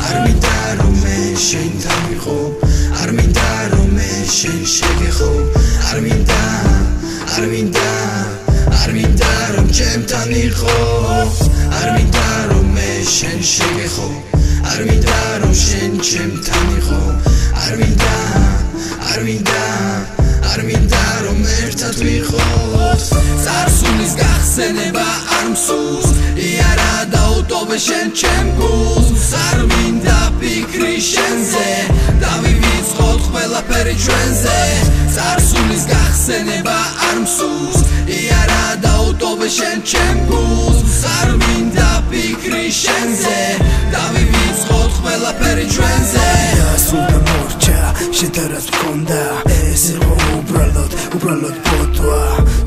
Arminda rome shen tamicho Arminda rome shen shegecho Arminda rom chem tamicho Arminda rome shen shegecho Arminda rom shen chem tamicho Arminda rom ertat vichot Sarsulis gachseნება არ მსურს იარა დაუტოვე შენ ჩემ გულს Arminda ფიქრი შენზე დავივიწყოთ ყველაფერი ჩვენზე Sarsulis gachseნება არ მსურს იარა დაუტოვე შენ ჩემ გულს Arminda ფიქრი შენზე დავივიწყოთ ყველაფერი ჩვენზე სულ მორჩა შედარած მქონდა ეს იყო უბრალოდ ფოტოა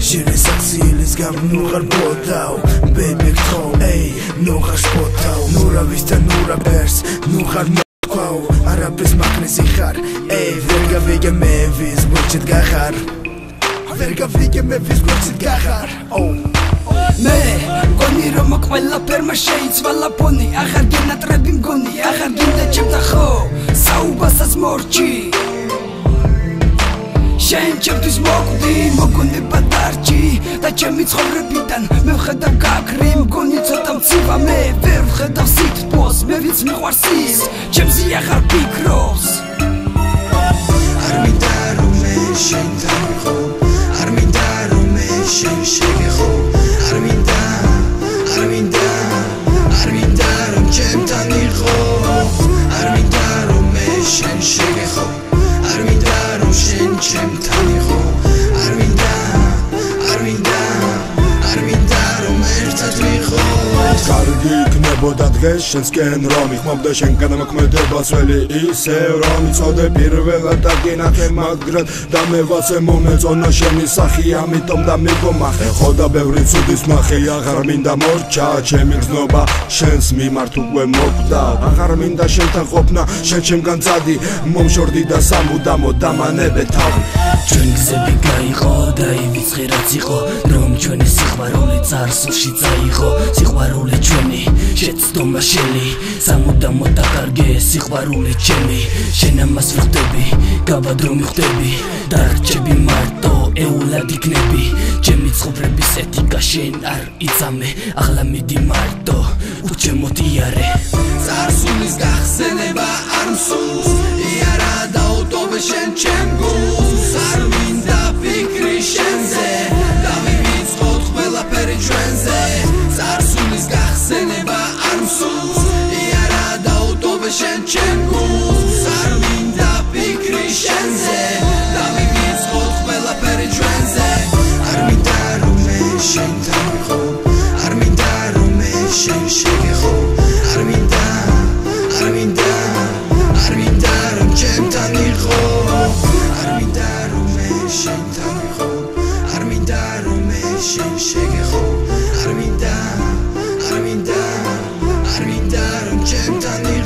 ჟირის აქცილის გამო ხარ ბოდაო baby ხო ey ნუ ხარ სპოტაო ნურავის და ნურაბერს ნუ ხარ მოყვაო არაფერს მაგნესი ხარ ey ვერ გავიგე მე ვის გვერდით გახარ ვერ გავიგე მე ვის გვერდით გახარ მე მგონი რომ ყველაფერმა შეიცვალა ფონი აღარ გენატრები მგონი აღარ გინდა ჩემთა ხო საუბასაც მორჩი შენ ჩემთვის მოკვდი მოგონება დარჩი და ჩემი ცხოვრებიდან მე ვხედავ გაქრი მგონი ცოტა მცივა მე ვერ ვხედავ სიტყვას მე ვიც მიყვარს ის ჩემზე აღარ ფიქრობს Arminda rome shen tamicho Arminda rome shen shegecho Arminda rom chem tamicho Arminda rome shen shegecho Arminda rom shen chem tamicho Arminda rom ertat vichot Კარგი იქნებოდა დღეს შენსკენ რომ იხმობდა შენ განამოქმედება ძველი ისევ რომ იცოდე პირველად დაგინახე მაგრამ და მე ვაცე მომეწონა შენი სახი ამიტომ და მიგომახე ხო და ბევრი ცუდის ნახე აღარ მინდა მორჩა ჩემი გზნობა შენს მიმართ უკვე მოკვდა აღარ მინდა შენთან ყოფნა შენ ჩემგან წადი მომშორდი და სამუდამო დამანებე თავი ჩვენი გზები გაიყო და ივიწყე რაც იყო რომ ჩვენი სიყვარული წარსულში წაიღო სიყვარული ჩვენი შეცდომა შენი სამუდამო დაკარგე სიყვარული ჩემი შენ ამას ვხვდები გავად რომ მივხვდები დარჩები მარტო ეულად იქნები ჩემი ცხოვრების ეთიკა შენ არ იცამე ახლა მიდი მარტო უჩემოდიარე Sarsulis gachseნება არ მსურს იარა დაუტოვე შენ ჩემ გულს Arminda ფიქრი შენზე დავივიწყოთ ყველაფერი ჩვენზე Sarsulis gachseნება არ მსურს იარა დაუტოვე შენ ჩემ გულს Arminda ფიქრი შენზე დავივიწყოთ ყველაფერი ჩვენზე Arminda rome shen tamicho Arminda rome shen shegecho Arminda rom chem tamicho Arminda rome shen tamicho Arminda rome shen shegecho Arminda rom chem tamicho